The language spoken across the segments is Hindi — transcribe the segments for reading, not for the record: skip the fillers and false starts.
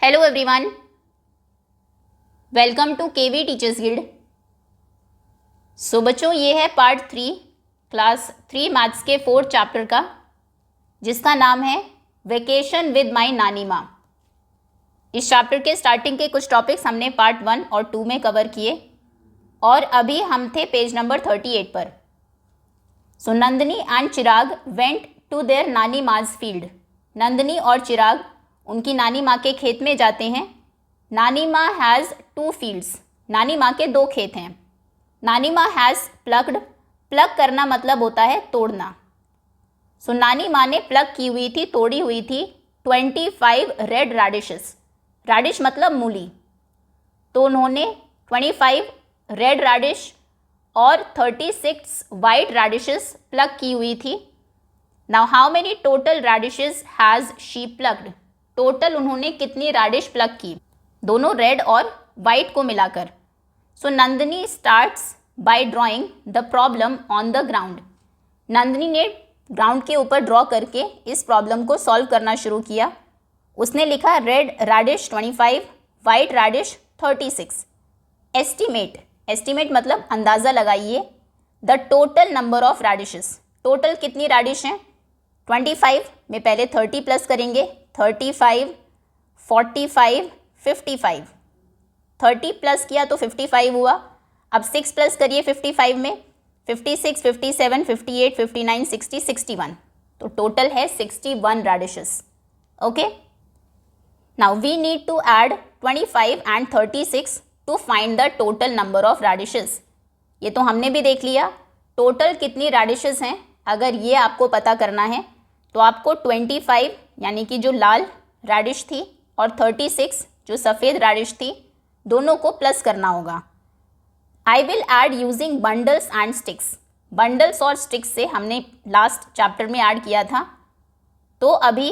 Hello everyone, welcome to KV teachers guild. So बच्चों, ये है पार्ट 3 क्लास 3 मैथ्स के 4th चैप्टर का, जिसका नाम है वेकेशन विद माय नानी माँ। इस चैप्टर के स्टार्टिंग के कुछ टॉपिक्स हमने पार्ट 1 और 2 में कवर किए और अभी हम थे पेज नंबर 38 पर। So Nandini and Chirag went to their नानी माज फील्ड। नंदिनी और चिराग उनकी नानी माँ के खेत में जाते हैं। नानी माँ हैज़ 2 फील्ड्स। नानी माँ के 2 खेत हैं। नानी माँ हैज़ प्लग्ड। प्लग करना मतलब होता है तोड़ना। सो नानी माँ ने प्लग की हुई थी, तोड़ी हुई थी 25 रेड रेडिशेस। रेडिश मतलब मूली। तो उन्होंने 25 रेड रेडिश और 36 वाइट रेडिशेस प्लग की हुई थी। Now how many total radishes has she plucked. Total उन्होंने कितनी रेडिश प्लग की, दोनों रेड और वाइट को मिलाकर। So Nandini starts by drawing the problem on the ground. Nandini ने ग्राउंड के ऊपर ड्रॉ करके इस प्रॉब्लम को सॉल्व करना शुरू किया। उसने लिखा red radish 25, white radish 36। Estimate मतलब अंदाज़ा लगाइए the total number of radishes. Total कितनी रेडिश हैं? 25 में पहले 30 प्लस करेंगे, 35, 45, 55। 30 प्लस किया तो 55 हुआ। अब 6 प्लस करिए 55 में, 56, 57, 58, 59, 60, 61। तो टोटल है 61 radishes. Okay, now we need to add 25 and 36 to find the total number of radishes. ये तो हमने भी देख लिया, टोटल कितनी रेडिशेस हैं। अगर ये आपको पता करना है तो आपको 25 यानी कि जो लाल रेडिश थी और 36 जो सफ़ेद रेडिश थी, दोनों को प्लस करना होगा। I will add using bundles and sticks. Bundles और स्टिक्स से हमने लास्ट चैप्टर में ऐड किया था। तो अभी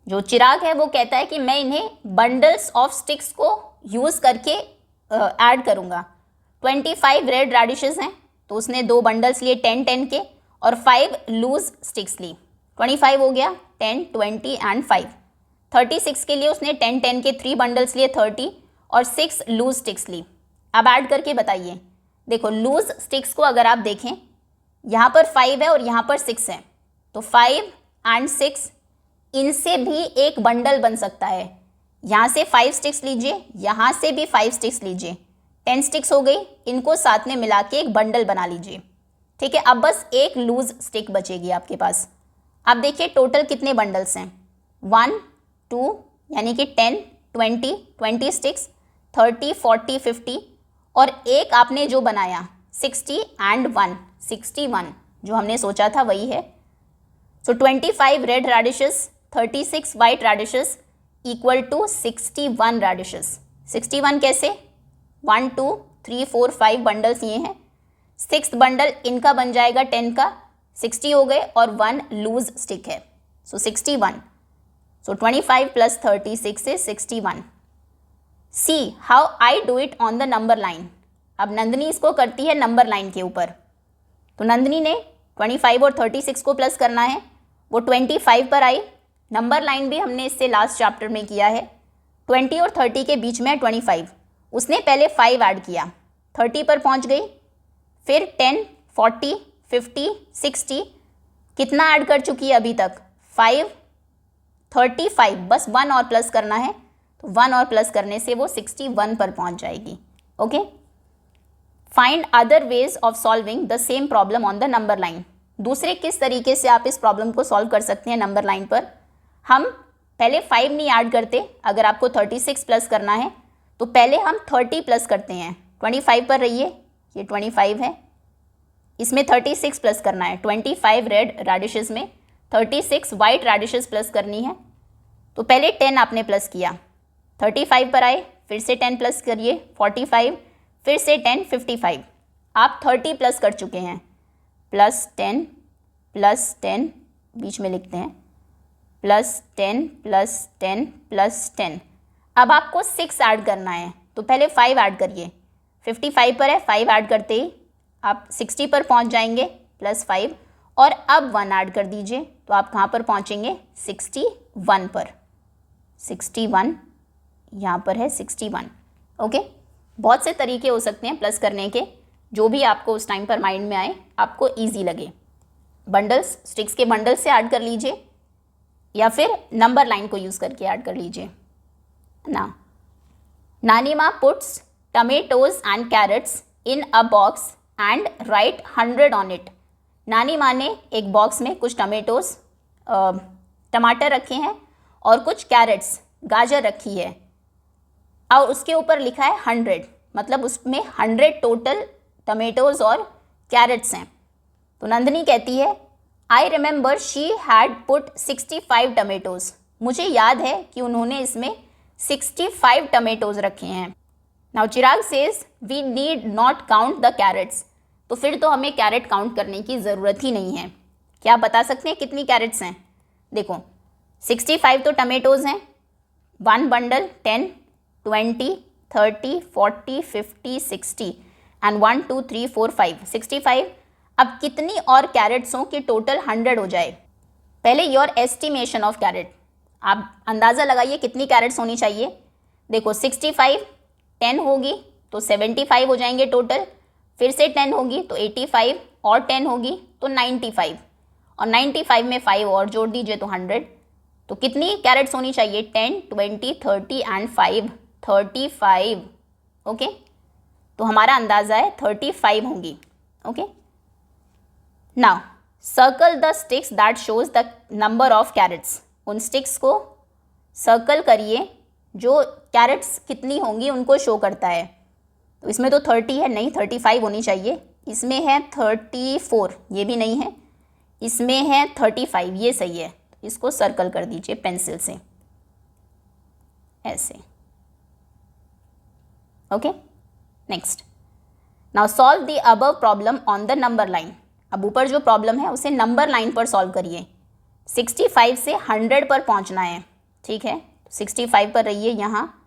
जो चिराग है वो कहता है कि मैं इन्हें बंडल्स ऑफ स्टिक्स को यूज़ करके ऐड करूँगा। 25 रेड रेडिशेस हैं तो उसने 2 बंडल्स लिए 10-10 के और 5 लूज स्टिक्स ली। 25 हो गया, 10, 20 एंड 5। 36 के लिए उसने 10-10 के 3 बंडल्स लिए 30 और 6 लूज स्टिक्स ली। अब ऐड करके बताइए। देखो, लूज स्टिक्स को अगर आप देखें, यहाँ पर 5 है और यहाँ पर 6 है, तो 5 एंड 6 इनसे भी एक बंडल बन सकता है। यहाँ से 5 स्टिक्स लीजिए, यहाँ से भी 5 स्टिक्स लीजिए, 10 स्टिक्स हो गई। इनको साथ में मिला के एक बंडल बना लीजिए। ठीक है, अब बस एक लूज स्टिक बचेगी आपके पास। अब देखिए टोटल कितने बंडल्स हैं। 1, 2 यानी कि 10, 20 स्टिक्स, 30, 40, 50 और एक आपने जो बनाया 60 एंड 1, 61 जो हमने सोचा था वही है। सो 25 रेड रेडिशेस, 36 वाइट रेडिशेस इक्वल टू 61 रेडिशेस। 61 कैसे? 1, 2, 3, 4, 5 बंडल्स ये हैं। 6th बंडल इनका बन जाएगा 10 का, 60 हो गए और 1 लूज स्टिक है, सो 61। सो 25 plus 36 is 61। See how I do it on the number line. अब नंदिनी इसको करती है नंबर लाइन के ऊपर। तो नंदिनी ने 25 और 36 को प्लस करना है, वो 25 पर आई। नंबर लाइन भी हमने इससे लास्ट चैप्टर में किया है। 20 और 30 के बीच में 25, उसने पहले 5 ऐड किया, 30 पर पहुंच गई। फिर 10, 40, 50, 60 कितना ऐड कर चुकी है अभी तक? 5, 35, बस 1 और प्लस करना है, तो 1 और प्लस करने से वो 61 पर पहुंच जाएगी। Okay, find other ways of solving the same problem on the number line. दूसरे किस तरीके से आप इस प्रॉब्लम को सॉल्व कर सकते हैं नंबर लाइन पर। हम पहले 5 नहीं ऐड करते। अगर आपको 36 प्लस करना है तो पहले हम 30 प्लस करते हैं। 25 पर रहिए, ये 25 है, इसमें 36 प्लस करना है। 25 रेड रेडिशेस में 36 वाइट रेडिशेस प्लस करनी है। तो पहले 10 आपने प्लस किया, 35 पर आए, फिर से 10 प्लस करिए 45, फिर से 10, 55। आप 30 प्लस कर चुके हैं। प्लस 10 प्लस 10 बीच में लिखते हैं, प्लस 10 प्लस 10 प्लस 10। अब आपको 6 ऐड करना है, तो पहले 5 ऐड करिए। 55 पर है, 5 ऐड करते ही आप 60 पर पहुंच जाएंगे, प्लस 5 और अब 1 ऐड कर दीजिए, तो आप कहाँ पर पहुँचेंगे? 61 पर। 61 यहाँ पर है 61। ओके, बहुत से तरीके हो सकते हैं प्लस करने के, जो भी आपको उस टाइम पर माइंड में आए, आपको ईजी लगे। बंडल्स, स्टिक्स के बंडल से ऐड कर लीजिए या फिर नंबर लाइन को यूज़ करके ऐड कर लीजिए ना। नानी माँ puts tomatoes and carrots in a box and write 100 on it. नानी माँ ने एक बॉक्स में कुछ टमाटर रखे हैं और कुछ कैरेट्स, गाजर रखी है, और उसके ऊपर लिखा है 100, मतलब उसमें 100 टोटल टमेटोज और कैरेट्स हैं। तो नंदिनी कहती है I remember she had put 65 tomatoes. मुझे याद है कि उन्होंने इसमें 65 टमेटोज रखे हैं। Now Chirag says we need not count the carrots. तो फिर तो हमें कैरेट काउंट करने की ज़रूरत ही नहीं है। क्या आप बता सकते हैं कितनी कैरेट्स हैं? देखो 65 तो टमेटोज़ हैं, 1 बंडल 10, 20, 30, 40, 50, 60 एंड 1, 2, 3, 4, 5, 65। अब कितनी और कैरेट्स हों कि टोटल 100 हो जाए? पहले योर एस्टिमेशन ऑफ कैरेट, आप अंदाज़ा लगाइए कितनी कैरेट्स होनी चाहिए। देखो 65 10 होगी तो 75 हो जाएंगे टोटल, फिर से 10 होगी तो 85 और 10 होगी तो 95, और 95 में 5 और जोड़ दीजिए तो 100। तो कितनी कैरेट्स होनी चाहिए? 10, 20, 30 एंड 5, 35। ओके, तो हमारा अंदाज़ा है 35 होंगी। Okay, now circle the sticks that shows the number of carrots. उन स्टिक्स को सर्कल करिए जो कैरेट्स कितनी होंगी उनको शो करता है। तो इसमें तो 30 है, नहीं 35 होनी चाहिए। इसमें है 34, ये भी नहीं है। इसमें है 35, ये सही है। इसको सर्कल कर दीजिए पेंसिल से ऐसे। Okay, next, now solve the above problem on the number line. अब ऊपर जो प्रॉब्लम है उसे नंबर लाइन पर सॉल्व करिए। 65 से 100 पर पहुंचना है, ठीक है। 65 पर रहिए, यहाँ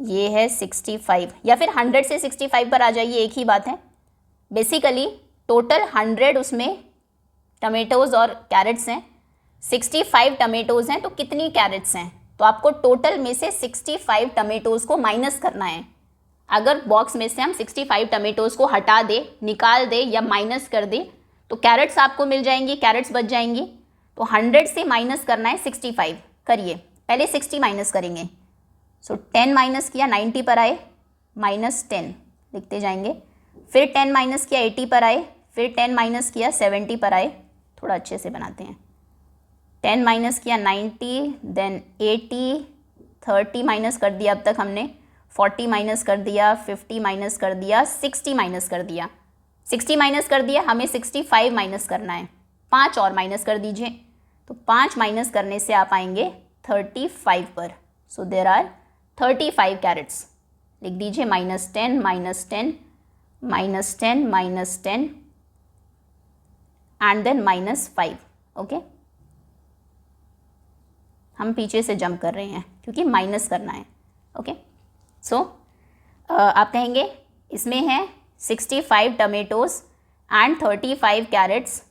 ये है 65, या फिर 100 से 65 पर आ जाइए, एक ही बात है। बेसिकली टोटल 100 उसमें टमेटोज़ और कैरेट्स हैं, 65 टमेटोज़ हैं, तो कितनी कैरेट्स हैं? तो आपको टोटल में से 65 टमेटोज़ को माइनस करना है। अगर बॉक्स में से हम 65 टमेटोज़ को हटा दे, निकाल दे या माइनस कर दे तो कैरेट्स आपको मिल जाएंगी, कैरेट्स बच जाएंगी। तो 100 से माइनस करना है 65। करिए, पहले 60 माइनस करेंगे। सो 10 माइनस किया 90 पर आए, -10 लिखते जाएंगे। फिर 10 माइनस किया 80 पर आए, फिर 10 माइनस किया 70 पर आए। थोड़ा अच्छे से बनाते हैं। 10 माइनस किया 90, देन 80, 30 माइनस कर दिया अब तक हमने, 40 माइनस कर दिया, 50 माइनस कर दिया, 60 माइनस कर दिया। 60 माइनस कर दिया, हमें 65 माइनस करना है। 5 और माइनस कर दीजिए, तो 5 माइनस करने से आप आएंगे 35 पर। So there are 35 carrots. लिख दीजिए -10, -10, -10, -10 एंड देन -5। ओके, हम पीछे से जंप कर रहे हैं क्योंकि माइनस करना है। ओके, सो आप कहेंगे इसमें है 65 tomatoes and 35 carrots,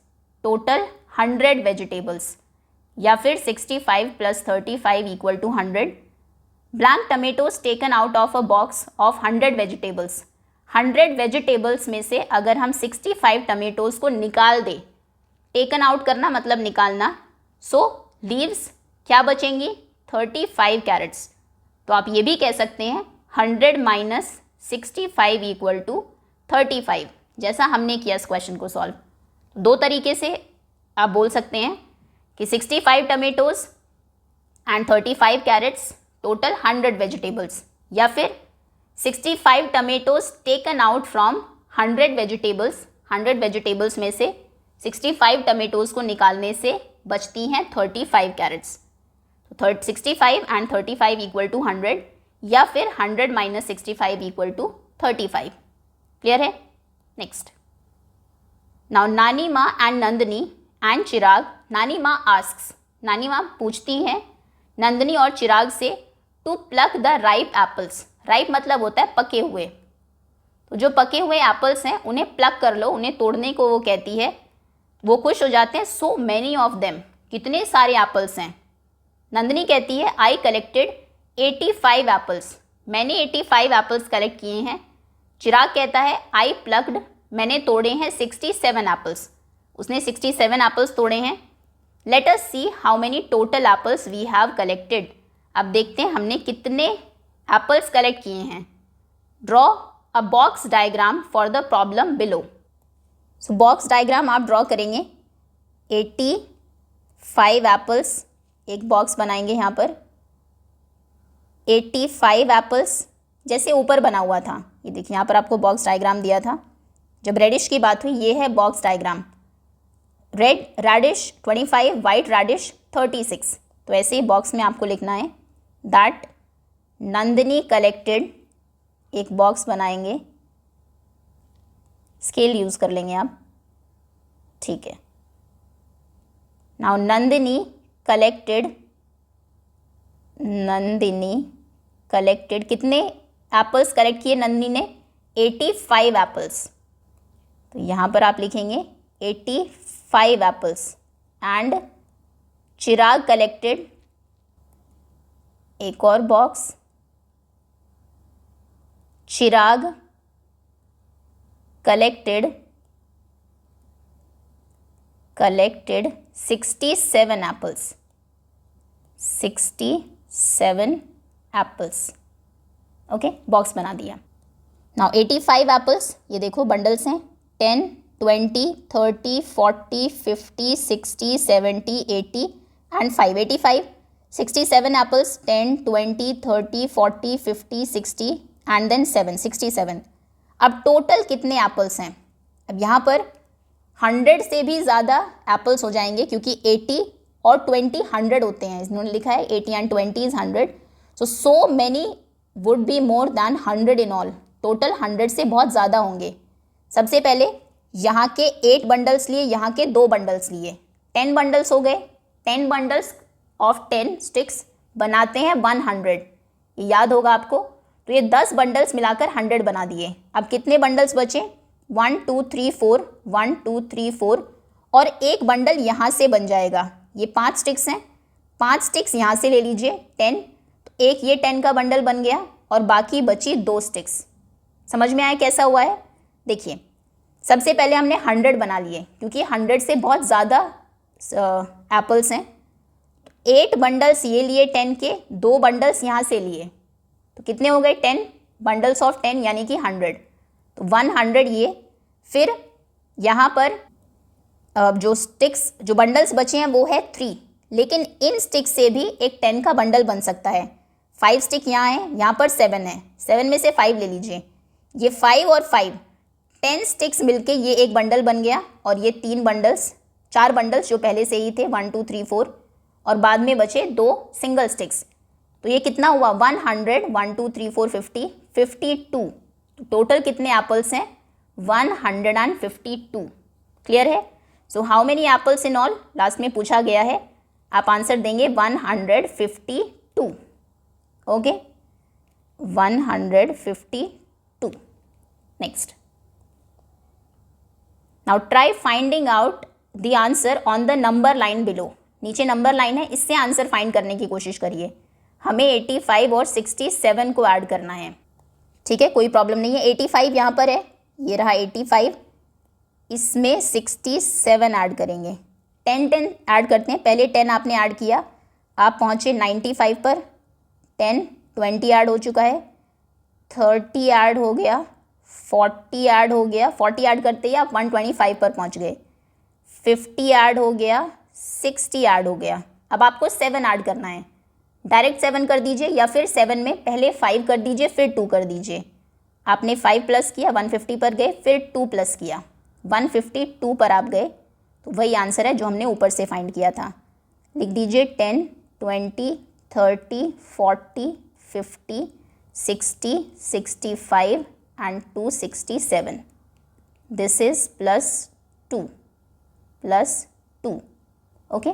total 100 vegetables, या फिर 65 + 35 = 100। Blank tomatoes taken out of a box of 100 vegetables. 100 vegetables में से अगर हम 65 टमेटोज़ को निकाल दें, टेकन आउट करना मतलब निकालना, सो लीव्स क्या बचेंगी? 35 कैरेट्स। तो आप ये भी कह सकते हैं 100 - 65 = 35, जैसा हमने किया इस क्वेश्चन को सॉल्व। दो तरीके से आप बोल सकते हैं कि 65 tomatoes and 35 carrots, total 100 vegetables, या फिर 65 tomatoes taken out from 100 vegetables. 100 vegetables में से 65 टमेटोज़ को निकालने से बचती हैं 35 कैरेट्स। तो 65 एंड 35 = 100, या फिर 100 - 65 = 35। क्लियर है? नेक्स्ट, नाउ नानी माँ एंड नंदिनी एंड चिराग। नानी माँ आस्क्स, नानी माँ पूछती हैं नंदिनी और चिराग से to pluck the ripe apples. Ripe मतलब होता है पके हुए। तो जो पके हुए एप्पल्स हैं उन्हें प्लक कर लो, उन्हें तोड़ने को वो कहती है। वो खुश हो जाते हैं, सो मैनी ऑफ देम, कितने सारे एप्पल्स हैं। नंदिनी कहती है आई कलेक्टेड 85 एप्पल्स, मैंने 85 एप्पल्स कलेक्ट किए हैं। चिराग कहता है आई प्लग्ड, मैंने तोड़े हैं 67 एप्पल्स, उसने 67 एप्पल्स तोड़े हैं। Let us see how many total apples we have collected. अब देखते हैं हमने कितने एप्पल्स कलेक्ट किए हैं। Draw a box diagram for the problem below. So box diagram आप ड्रॉ करेंगे। 85 एप्पल्स, एक बॉक्स बनाएंगे यहाँ पर। 85 एप्पल्स जैसे ऊपर बना हुआ था, ये देखिए यहाँ पर आपको बॉक्स डायग्राम दिया था जब रेडिश की बात हुई। ये है box diagram. Red radish 25, white radish 36। तो ऐसे ही बॉक्स में आपको लिखना है दैट नंदिनी कलेक्टेड, एक बॉक्स बनाएंगे, स्केल यूज़ कर लेंगे आप, ठीक है। नाउ नंदिनी कलेक्टेड कितने एप्पल्स कलेक्ट किए नंदिनी ने? 85 एप्पल्स। तो यहाँ पर आप लिखेंगे 85 एप्पल्स। एंड चिराग कलेक्टेड, एक और box, Chirag collected 67 apples. 67 apples, okay, box बना दिया। नाउ 85 एप्पल्स, ये देखो बंडल्स हैं, 10, 20, 30, 40, 50, 60, 70, 80 एंड 5, 85। 67 apples, 10, 20, 30, 40, 50, 60 and then 7, 67। अब टोटल कितने एप्पल्स हैं? अब यहाँ पर 100 से भी ज़्यादा एप्पल्स हो जाएंगे क्योंकि 80 और 20 100 होते हैं। इन्होंने लिखा है 80 and 20 is 100। So many would be more than 100 in all. Total 100 से बहुत ज़्यादा होंगे। सबसे पहले यहाँ के 8 बंडल्स लिए, यहाँ के 2 बंडल्स लिए, 10 बंडल्स हो गए। 10 बंडल्स ऑफ 10 स्टिक्स बनाते हैं 100, ये याद होगा आपको। तो ये 10 बंडल्स मिलाकर 100 बना दिए। अब कितने बंडल्स बचे? 1 2 3 4, 1 2 3 4, और एक बंडल यहाँ से बन जाएगा। ये 5 स्टिक्स हैं, 5 स्टिक्स यहाँ से ले लीजिए 10, तो एक ये 10 का बंडल बन गया और बाकी बची 2 स्टिक्स। समझ में आया कैसा हुआ है? देखिए, सबसे पहले हमने 100 बना लिए क्योंकि 100 से बहुत ज़्यादा एप्पल्स हैं। 8 बंडल्स ये लिए 10 के, 2 बंडल्स यहाँ से लिए, तो कितने हो गए? 10 बंडल्स ऑफ 10 यानी कि 100। तो 100 ये। फिर यहाँ पर जो स्टिक्स, जो बंडल्स बचे हैं वो है 3, लेकिन इन स्टिक्स से भी एक 10 का बंडल बन सकता है। 5 स्टिक यहाँ है, यहाँ पर 7 है, 7 में से 5 ले लीजिए। ये 5 और 5, 10 स्टिक्स मिलके ये एक बंडल बन गया, और ये 3 बंडल्स, 4 बंडल्स जो पहले से ही थे 1 2 3 4, और बाद में बचे 2 सिंगल स्टिक्स। तो ये कितना हुआ? 100, 1 2 3 4 50, 52। तो टोटल कितने एप्पल्स हैं? 152। क्लियर है? So how many apples in all? Last में पूछा गया है, आप आंसर देंगे 152। Okay, 152। Next, now try finding out the answer on the number line below. नीचे नंबर लाइन है, इससे आंसर फाइंड करने की कोशिश करिए। हमें 85 और 67 को ऐड करना है, ठीक है, कोई प्रॉब्लम नहीं है। 85 यहाँ पर है, ये रहा 85, इसमें 67 ऐड करेंगे। 10 ऐड करते हैं। पहले 10 आपने ऐड किया, आप पहुँचे 95 पर, 10 20 ऐड हो चुका है, 30 ऐड हो गया, 40 ऐड हो गया, 40 ऐड करते ही आप 125 पर पहुँच गए, 50 ऐड हो गया, 60 ऐड हो गया। अब आपको 7 ऐड करना है। डायरेक्ट 7 कर दीजिए, या फिर 7 में पहले 5 कर दीजिए फिर 2 कर दीजिए। आपने 5 प्लस किया, 150 पर गए, फिर 2 प्लस किया, 152 पर आप गए। तो वही आंसर है जो हमने ऊपर से फाइंड किया था। लिख दीजिए 10, 20, 30, 40, 50, 60, 65 एंड 267। This is +2 +2। ओके,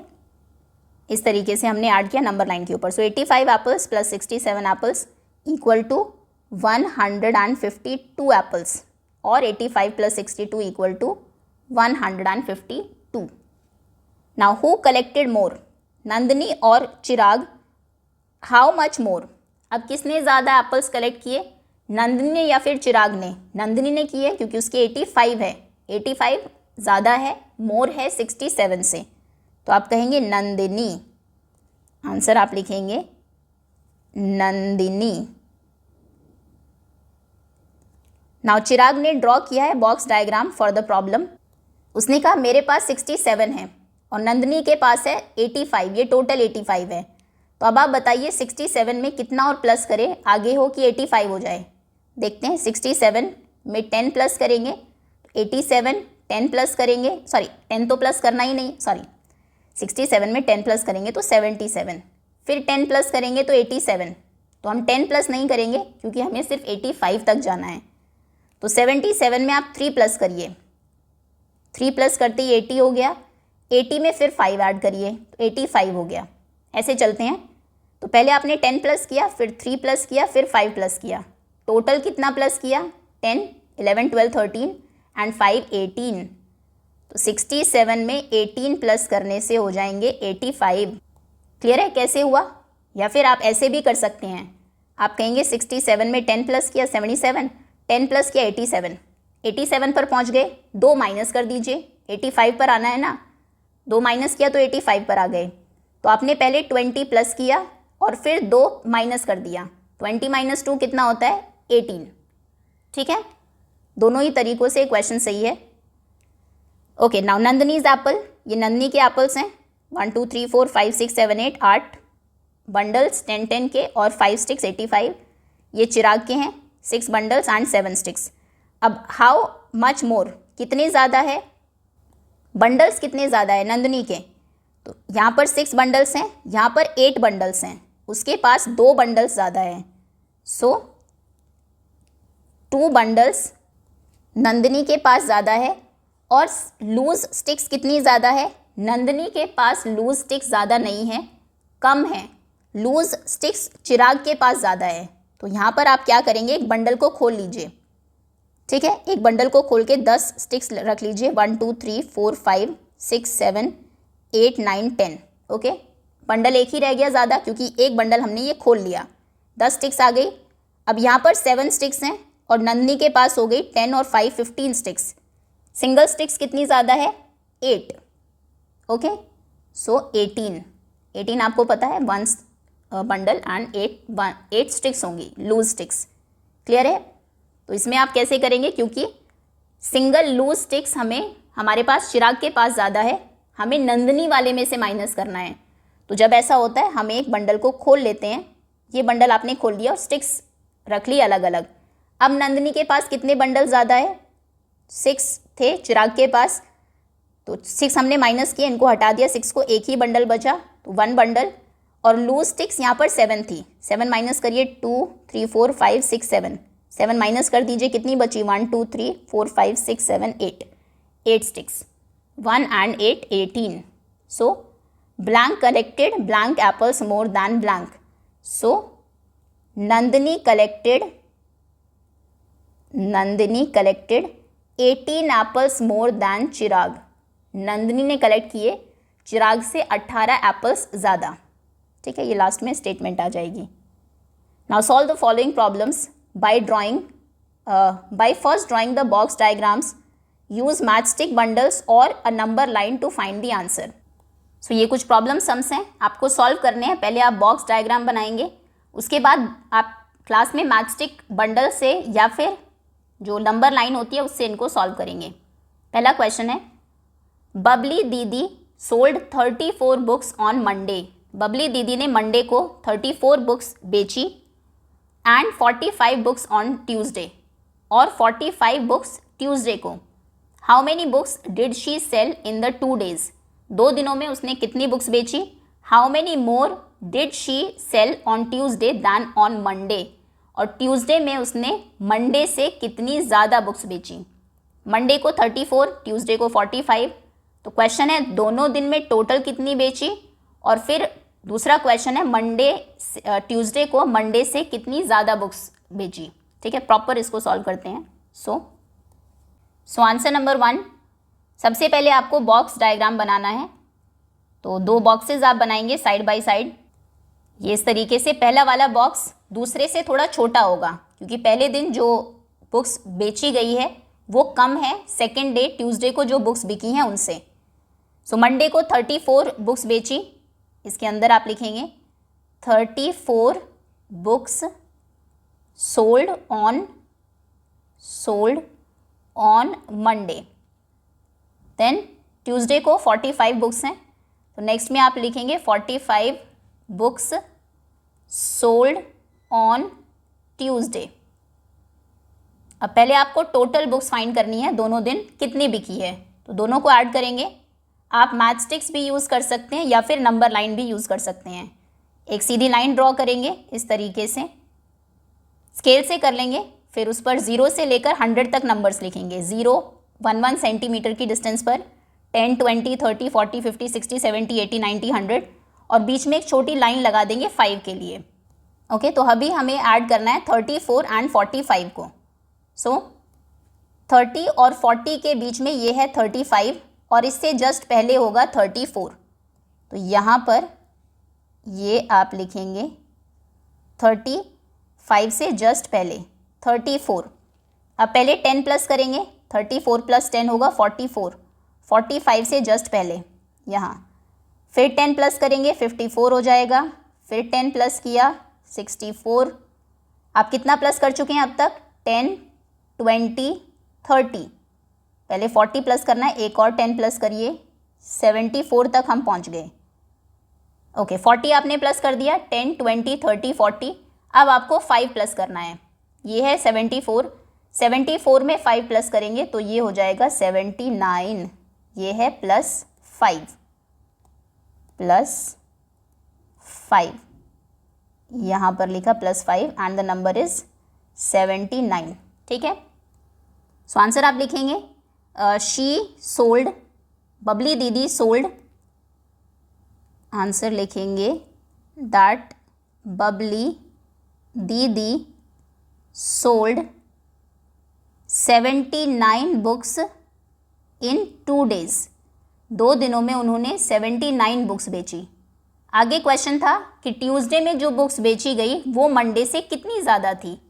इस तरीके से हमने ऐड किया नंबर लाइन के ऊपर। So 85 apples plus 67 apples equal to 152 apples, और 85 plus 62 equal to 152। Now who collected more? Nandini और चिराग। How much more? अब किसने ज़्यादा एप्पल्स कलेक्ट किए, नंदिनी ने या फिर चिराग ने? नंदिनी ने किए क्योंकि उसके 85 है, 85 ज़्यादा है, मोर है 67 से, तो आप कहेंगे नंदिनी। आंसर आप लिखेंगे नंदिनी। नाउ चिराग ने ड्रॉ किया है box diagram for the problem. उसने कहा मेरे पास 67 है और नंदिनी के पास है 85, ये टोटल 85 है। तो अब आप बताइए 67 में कितना और प्लस करें, आगे हो कि 85 हो जाए? देखते हैं, 67 में 10 प्लस करेंगे 87, 10 प्लस करेंगे, सॉरी 10 तो प्लस करना ही नहीं, सॉरी 67 में 10 प्लस करेंगे तो 77, फिर 10 प्लस करेंगे तो 87, तो हम 10 प्लस नहीं करेंगे क्योंकि हमें सिर्फ 85 तक जाना है। तो 77 में आप 3 प्लस करिए, 3 प्लस करते ही 80 हो गया, 80 में फिर 5 ऐड करिए तो 85 हो गया। ऐसे चलते हैं, तो पहले आपने 10 प्लस किया, फिर 3 प्लस किया, फिर 5 प्लस किया, टोटल कितना प्लस किया? 10, 11, 12, 13 एंड 5 18। तो 67 में 18 प्लस करने से हो जाएंगे 85। क्लियर है कैसे हुआ? या फिर आप ऐसे भी कर सकते हैं, आप कहेंगे 67 में 10 प्लस किया 77, 10 प्लस किया 87, 87 पर पहुंच गए, 2 माइनस कर दीजिए, 85 पर आना है ना, 2 माइनस किया तो 85 पर आ गए। तो आपने पहले 20 प्लस किया और फिर 2 माइनस कर दिया, 20 माइनस 2 कितना होता है? 18। ठीक है, दोनों ही तरीक़ों से क्वेश्चन सही है। ओके, नाउ नंदिनीज एप्पल, ये नंदिनी के एप्पल्स हैं, 1 2 3 4 5 6 7 8, 8 बंडल्स 10 के और 5 स्टिक्स 85। ये चिराग के हैं, 6 बंडल्स एंड 7 स्टिक्स। अब हाउ मच मोर, कितने ज़्यादा है, बंडल्स कितने ज़्यादा है नंदिनी के? तो यहाँ पर 6 बंडल्स हैं, यहाँ पर 8 बंडल्स हैं, उसके पास 2 बंडल्स ज़्यादा है, सो 2 बंडल्स नंदिनी के पास ज़्यादा है। और लूज स्टिक्स कितनी ज़्यादा है? नंदिनी के पास लूज स्टिक्स ज़्यादा नहीं है, कम है, लूज स्टिक्स चिराग के पास ज़्यादा है। तो यहाँ पर आप क्या करेंगे, एक बंडल को खोल लीजिए, ठीक है, एक बंडल को खोल के 10 स्टिक्स रख लीजिए, 1 2 3 4 5 6 7 8 9 10। ओके, बंडल एक ही रह गया ज़्यादा क्योंकि एक बंडल हमने ये खोल लिया, 10 स्टिक्स आ गई। अब यहाँ पर 7 स्टिक्स हैं और नंदिनी के पास हो गई 10 और 5 15 स्टिक्स। सिंगल स्टिक्स कितनी ज़्यादा है? 8। ओके, सो 18 आपको पता है 1 बंडल एंड 8 स्टिक्स होंगी, लूज स्टिक्स। क्लियर है? तो इसमें आप कैसे करेंगे, क्योंकि सिंगल लूज स्टिक्स हमारे पास चिराग के पास ज़्यादा है, हमें नंदिनी वाले में से माइनस करना है। तो जब ऐसा होता है हम एक बंडल को खोल लेते हैं, ये बंडल आपने खोल लिया और स्टिक्स रख ली अलग अलग। अब नंदिनी के पास कितने बंडल ज़्यादा है? 6 थे चिराग के पास, तो 6 हमने माइनस किया, इनको हटा दिया, 6 को एक ही बंडल बचा, तो 1 बंडल। और लूज स्टिक्स यहाँ पर 7 थी, 7 माइनस करिए, 2 3 4 5 6 7, 7 माइनस कर दीजिए, कितनी बची? 1 2 3 4 5 6 7 8 sticks, 1 and 8 18। So blank collected blank apples more than blank, so Nandini collected 18 apples more than Chirag. Nandini ने कलेक्ट किए चिराग से 18 एप्पल्स ज़्यादा। ठीक है, ये लास्ट में स्टेटमेंट आ जाएगी। Now solve the following problems by first drawing the box diagrams, use matchstick bundles और a number line to find the answer. So ये कुछ प्रॉब्लम सम्स हैं, आपको सॉल्व करने हैं। पहले आप बॉक्स डायग्राम बनाएंगे, उसके बाद आप क्लास में मैचस्टिक बंडल से या फिर जो नंबर लाइन होती है उससे इनको सॉल्व करेंगे। पहला क्वेश्चन है, बबली दीदी sold 34 books on Monday. Babli दीदी ने मंडे को 34 बुक्स बेची एंड 45 बुक्स ऑन ट्यूसडे, और 45 बुक्स ट्यूसडे को। How many books did she sell in the 2 days? 2 दिनों में उसने कितनी बुक्स बेची? How many more did she sell on Tuesday than on Monday? और ट्यूसडे में उसने मंडे से कितनी ज़्यादा बुक्स बेची? मंडे को 34, ट्यूसडे को 45। तो क्वेश्चन है दोनों दिन में टोटल कितनी बेची, और फिर दूसरा क्वेश्चन है ट्यूसडे को मंडे से कितनी ज़्यादा बुक्स बेची। ठीक है, प्रॉपर इसको सॉल्व करते हैं। सो आंसर नंबर 1, सबसे पहले आपको बॉक्स डायग्राम बनाना है। तो 2 बॉक्सेस आप बनाएंगे साइड बाय साइड, ये इस तरीके से। पहला वाला बॉक्स दूसरे से थोड़ा छोटा होगा, क्योंकि पहले दिन जो बुक्स बेची गई है वो कम है सेकेंड डे ट्यूसडे को जो बुक्स बिकी हैं उनसे। सो मंडे को 34 बुक्स बेची, इसके अंदर आप लिखेंगे 34 books sold on Monday. Then Tuesday को 45 बुक्स हैं, तो नेक्स्ट में आप लिखेंगे 45 बुक्स सोल्ड ऑन ट्यूसडे। अब पहले आपको टोटल बुक्स फाइंड करनी है, दोनों दिन कितनी बिकी है, तो दोनों को ऐड करेंगे। आप मैचस्टिक्स भी यूज़ कर सकते हैं या फिर नंबर लाइन भी यूज़ कर सकते हैं। एक सीधी लाइन ड्रॉ करेंगे इस तरीके से, स्केल से कर लेंगे, फिर उस पर 0 से लेकर 100 तक नंबर्स लिखेंगे। 0 1 सेंटीमीटर की डिस्टेंस पर, 10 20 30 40 50 60 70 80 90 100, और बीच में एक छोटी लाइन लगा देंगे 5 के लिए। ओके, तो अभी हमें ऐड करना है 34 एंड 45 को। सो 30 और 40 के बीच में ये है 35 और इससे जस्ट पहले होगा 34, तो यहाँ पर ये आप लिखेंगे 35 से जस्ट पहले 34। अब पहले 10 प्लस करेंगे, 34 प्लस 10 होगा 44, 45 से जस्ट पहले यहाँ, फिर 10 प्लस करेंगे 54 हो जाएगा, फिर 10 प्लस किया 64। आप कितना प्लस कर चुके हैं अब तक? 10 20 30। पहले 40 प्लस करना है, एक और 10 प्लस करिए, 74 तक हम पहुंच गए। ओके, 40 आपने प्लस कर दिया, 10 20 30 40। अब आपको 5 प्लस करना है, ये है 74। 74 में 5 प्लस करेंगे तो ये हो जाएगा 79। ये है +5 +5, यहाँ पर लिखा +5 एंड द नंबर इज 79। ठीक है, सो आंसर आप लिखेंगे शी सोल्ड, बबली दीदी सोल्ड, आंसर लिखेंगे दैट बबली दीदी सोल्ड 79 बुक्स इन 2 days। 2 दिनों में उन्होंने 79 बुक्स बेची। आगे क्वेश्चन था कि ट्यूसडे में जो बुक्स बेची गई वो मंडे से कितनी ज़्यादा थी,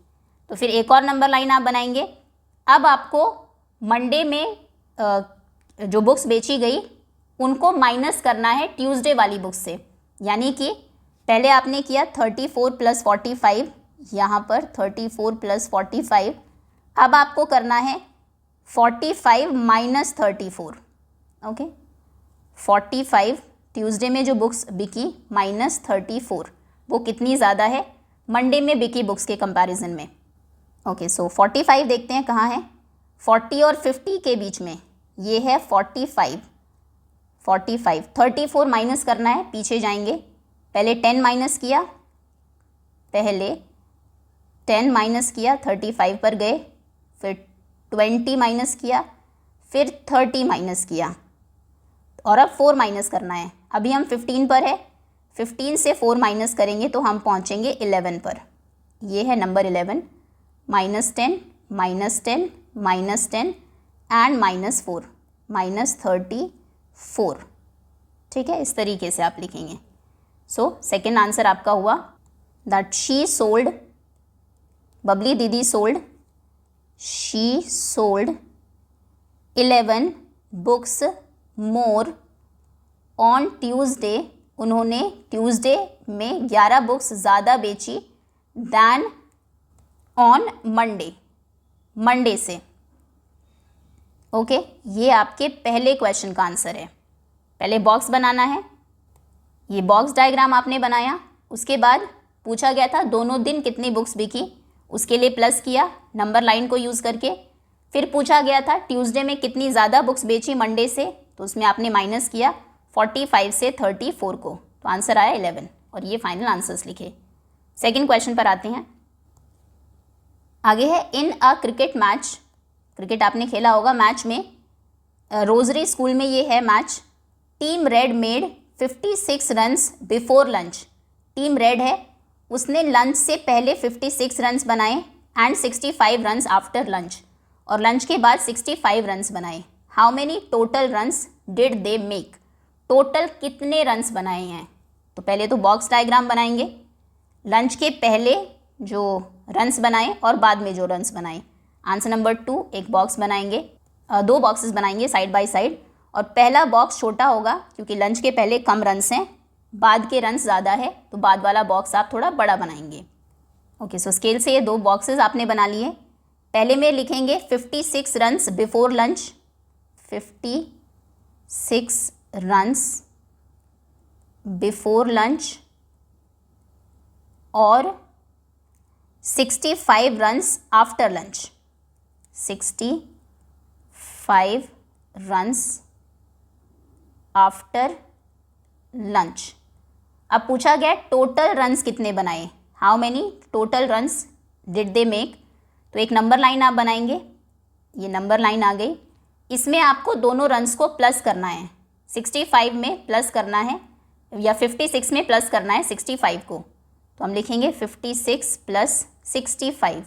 तो फिर एक और नंबर लाइन आप बनाएंगे। अब आपको मंडे में जो बुक्स बेची गई उनको माइनस करना है ट्यूसडे वाली बुक्स से, यानी कि पहले आपने किया 34 + 45, यहाँ पर 34 + 45। अब आपको करना है 45 - 34। ओके, 45 ट्यूसडे में जो बुक्स बिकी -34, वो कितनी ज़्यादा है मंडे में बिकी बुक्स के कंपैरिजन में। ओके, सो 45 देखते हैं कहाँ है, 40 और 50 के बीच में ये है 45। 34 माइनस करना है, पीछे जाएंगे, पहले 10 माइनस किया, 35 पर गए, फिर 20 माइनस किया, फिर 30 माइनस किया, और अब 4 माइनस करना है। अभी हम 15 पर है, 15 से 4 माइनस करेंगे तो हम पहुंचेंगे 11 पर। ये है नंबर 11, -10 -10 -10 एंड -4 -34। ठीक है, इस तरीके से आप लिखेंगे। सो सेकेंड आंसर आपका हुआ दैट शी सोल्ड, बबली दीदी sold, she sold 11 books more on Tuesday. उन्होंने ट्यूसडे में 11 बुक्स ज़्यादा बेची दैन ऑन मंडे, मंडे से। ओके, ये आपके पहले क्वेश्चन का आंसर है। पहले बॉक्स बनाना है, ये बॉक्स डायग्राम आपने बनाया, उसके बाद पूछा गया था दोनों दिन कितनी बुक्स बिकी, उसके लिए प्लस किया नंबर लाइन को यूज़ करके। फिर पूछा गया था ट्यूसडे में कितनी ज़्यादा बुक्स बेची मंडे से, तो उसमें आपने माइनस किया 45 से 34 को, तो आंसर आया 11, और ये फाइनल आंसर्स लिखे। सेकेंड क्वेश्चन पर आते हैं। आगे है इन अ क्रिकेट मैच, क्रिकेट आपने खेला होगा, मैच में रोजरी स्कूल में ये है match. Team red made 56 runs before lunch. Team red है, उसने लंच से पहले 56 रन्स बनाए एंड 65 रन्स आफ्टर लंच, और लंच के बाद 65 रन्स बनाए। How many total runs did they make? Total कितने रन्स बनाए हैं? तो पहले तो बॉक्स डायग्राम बनाएंगे। लंच के पहले जो रन्स बनाए और बाद में जो रन्स बनाए। आंसर नंबर 2 एक बॉक्स बनाएंगे, 2 बॉक्सेस बनाएंगे साइड बाय साइड, और पहला बॉक्स छोटा होगा क्योंकि लंच के पहले कम रन्स हैं, बाद के रन्स ज़्यादा है तो बाद वाला बॉक्स आप थोड़ा बड़ा बनाएंगे। ओके, सो स्केल से ये 2 बॉक्सेस आपने बना लिए। पहले में लिखेंगे 56 runs before lunch, 56 runs before lunch और 65 runs after lunch, 65 runs after lunch. अब पूछा गया टोटल रन्स कितने बनाए, how many total runs did they make. तो एक नंबर लाइन आप बनाएंगे, ये नंबर लाइन आ गई, इसमें आपको दोनों रन्स को प्लस करना है, 65 में प्लस करना है या 56 में प्लस करना है 65 को। तो हम लिखेंगे 56 प्लस 65,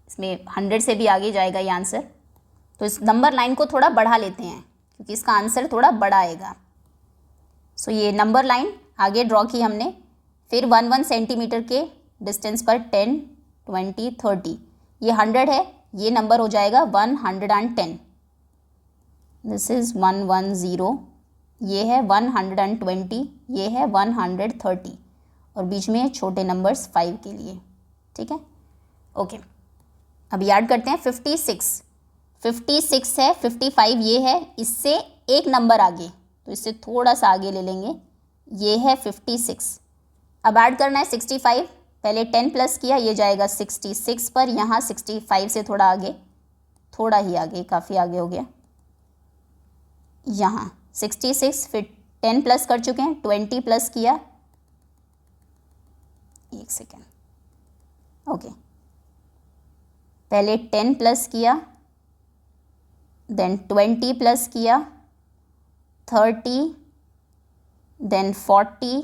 इसमें 100 से भी आगे जाएगा ये आंसर। तो इस नंबर लाइन को थोड़ा बढ़ा लेते हैं क्योंकि इसका आंसर थोड़ा बड़ा आएगा। सो ये नंबर लाइन आगे ड्रॉ की हमने, फिर 1 सेंटीमीटर के डिस्टेंस पर 10, 20, 30, ये 100 है, ये नंबर हो जाएगा 110। दिस इज़ 110, ये है 120, ये है 130 और बीच में छोटे नंबर्स 5 के लिए, ठीक है। ओके, अब याद करते हैं 56 है, 55 ये है, इससे एक नंबर आगे, तो इससे थोड़ा सा आगे ले लेंगे, ये है 56। अब ऐड करना है 65, पहले 10 प्लस किया, ये जाएगा 66 पर, यहाँ 65 से थोड़ा आगे, थोड़ा ही आगे, काफ़ी आगे हो गया, यहाँ 66, फिर 10 प्लस कर चुके हैं, 20 प्लस किया, एक सेकेंड, ओके, पहले 10 प्लस किया, देन 20 प्लस किया, 30, देन 40,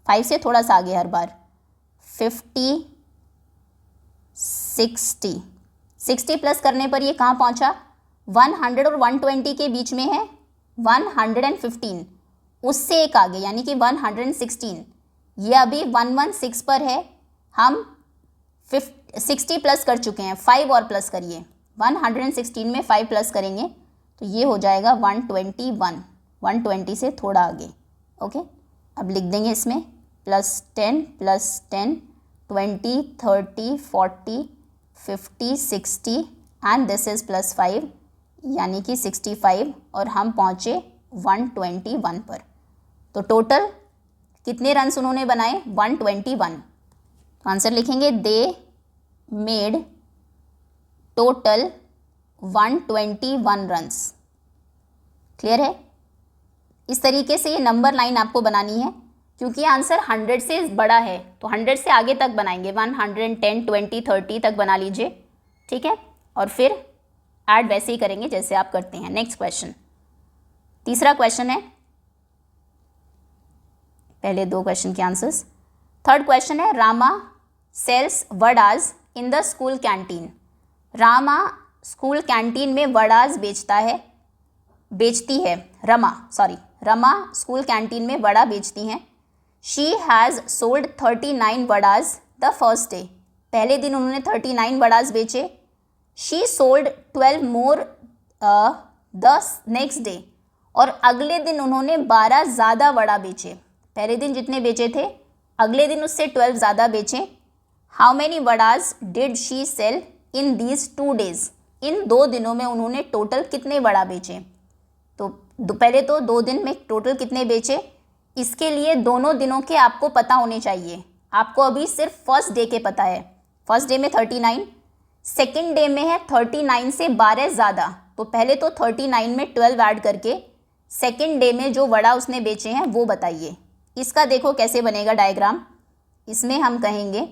5 से थोड़ा सा आगे हर बार, 50, 60 प्लस करने पर ये कहाँ पहुँचा, 100 और 120 के बीच में है 115, उससे एक आगे यानी कि 116, ये अभी 116 पर है, हम 60 प्लस कर चुके हैं, 5 और प्लस करिए, 116 में 5 प्लस करेंगे तो ये हो जाएगा 121, 120 से थोड़ा आगे। ओके, अब लिख देंगे इसमें +10 +10 20 30 40 50 60 एंड दिस इज़ +5 यानी कि 65 और हम पहुँचे 121 पर। तो टोटल कितने रन्स उन्होंने बनाए, 121। तो आंसर लिखेंगे they made total 121 runs. Clear है। इस तरीके से ये नंबर लाइन आपको बनानी है क्योंकि आंसर 100 से बड़ा है तो 100 से आगे तक बनाएंगे, 110 20 30 तक बना लीजिए, ठीक है, और फिर ऐड वैसे ही करेंगे जैसे आप करते हैं। नेक्स्ट क्वेश्चन, तीसरा क्वेश्चन है, पहले 2 क्वेश्चन के आंसर्स। थर्ड क्वेश्चन है Rama sells vadas in the school canteen. Rama school canteen में वडाज बेचती है, रमा स्कूल कैंटीन में वड़ा बेचती हैं। She has sold 39 vadas the first day. पहले दिन उन्होंने 39 वडाज बेचे। She sold 12 more the next day, और अगले दिन उन्होंने 12 ज़्यादा वड़ा बेचे। पहले दिन जितने बेचे थे अगले दिन उससे 12 ज़्यादा बेचे। How many vadas did she sell in these 2 days. इन 2 दिनों में उन्होंने टोटल कितने वड़ा बेचे। तो पहले तो 2 दिन में टोटल कितने बेचे, इसके लिए दोनों दिनों के आपको पता होने चाहिए। आपको अभी सिर्फ फर्स्ट डे के पता है, फर्स्ट डे में 39, सेकेंड डे में है 39 से 12 ज़्यादा। तो पहले तो 39 में 12 ऐड करके सेकेंड डे में जो वड़ा उसने बेचे हैं वो बताइए। इसका देखो कैसे बनेगा डायग्राम। इसमें हम कहेंगे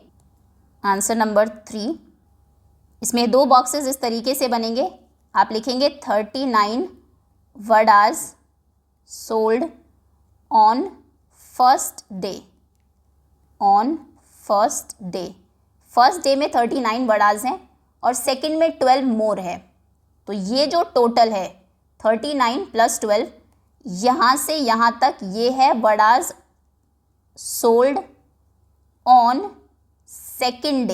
आंसर नंबर 3, इसमें 2 बॉक्सेस इस तरीके से बनेंगे। आप लिखेंगे 39 vadas sold on first day. First day में 39 वडाज हैं और सेकंड में 12 मोर है। तो ये जो टोटल है 39 + 12, यहाँ से यहाँ तक ये है vadas sold on second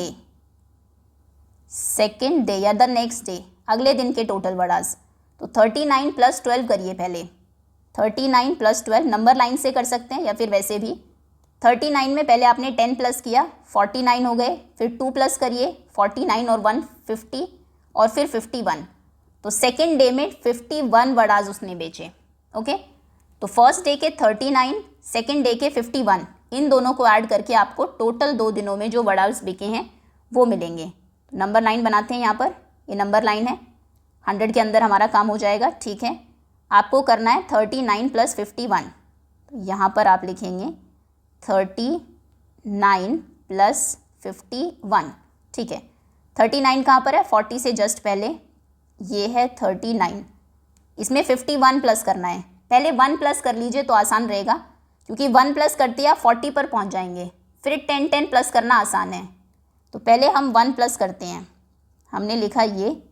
day या द नेक्स्ट डे, अगले दिन के टोटल वर्डास। तो 39 + 12 करिए पहले। 39 + 12 नंबर लाइन से कर सकते हैं या फिर वैसे भी। 39 में पहले आपने 10 प्लस किया, 49 हो गए, फिर 2 प्लस करिए, 49 और 1 50 और फिर 51। तो सेकेंड डे में 51 वडाज उसने बेचे। ओके, तो फर्स्ट डे के 39, सेकेंड डे के 51, इन दोनों को ऐड करके आपको टोटल 2 दिनों में जो वडाज बिके हैं वो मिलेंगे। नंबर लाइन बनाते हैं यहाँ पर, ये नंबर लाइन है, 100 के अंदर हमारा काम हो जाएगा। ठीक है, आपको करना है 39 + 51। तो यहाँ पर आप लिखेंगे 39 + 51। ठीक है, 39 कहाँ पर है? 40 से जस्ट पहले, ये है 39। इसमें 51 प्लस करना है। पहले 1 प्लस कर लीजिए तो आसान रहेगा, क्योंकि 1 प्लस करते आप 40 पर पहुँच जाएंगे। फिर 10 प्लस करना आसान है, तो पहले हम 1 प्लस करते हैं। हमने लिखा ये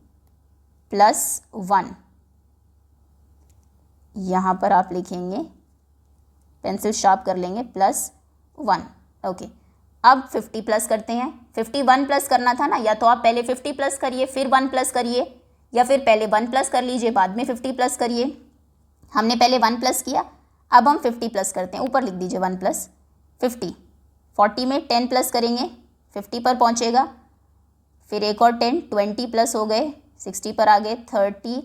+1, यहाँ पर आप लिखेंगे, पेंसिल शार्प कर लेंगे, +1। ओके, अब 50 प्लस करते हैं। 51 प्लस करना था ना, या तो आप पहले 50 प्लस करिए फिर 1 प्लस करिए, या फिर पहले 1 प्लस कर लीजिए बाद में 50 प्लस करिए। हमने पहले 1 प्लस किया, अब हम 50 प्लस करते हैं। ऊपर लिख दीजिए 1 + 50। 40 में 10 प्लस करेंगे, 50 पर पहुँचेगा, फिर एक और 10, 20 प्लस हो गए, 60 पर आ गए, 30,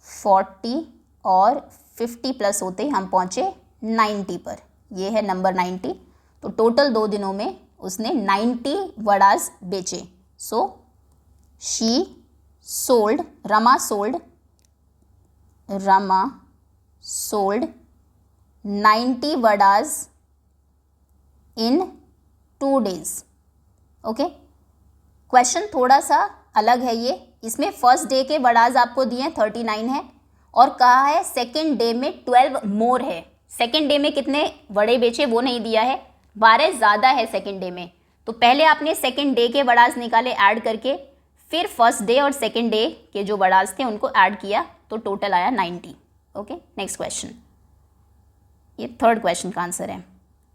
40 और 50 प्लस होते हम पहुँचे 90 पर। ये है नंबर 90। तो टोटल 2 दिनों में उसने 90 वडास बेचे। सो रमा सोल्ड 90 वडास इन 2 days। ओके, क्वेश्चन थोड़ा सा अलग है ये। इसमें फर्स्ट डे के वडास आपको दिए 39 है और कहा है सेकेंड डे में 12 मोर है। सेकेंड डे में कितने वड़े बेचे वो नहीं दिया है, 12 ज़्यादा है सेकेंड डे में। तो पहले आपने सेकेंड डे के वडास निकाले ऐड करके, फिर फर्स्ट डे और सेकेंड डे के जो वडास थे उनको ऐड किया, तो टोटल आया 90। ओके, नेक्स्ट क्वेश्चन, ये थर्ड क्वेश्चन का आंसर है।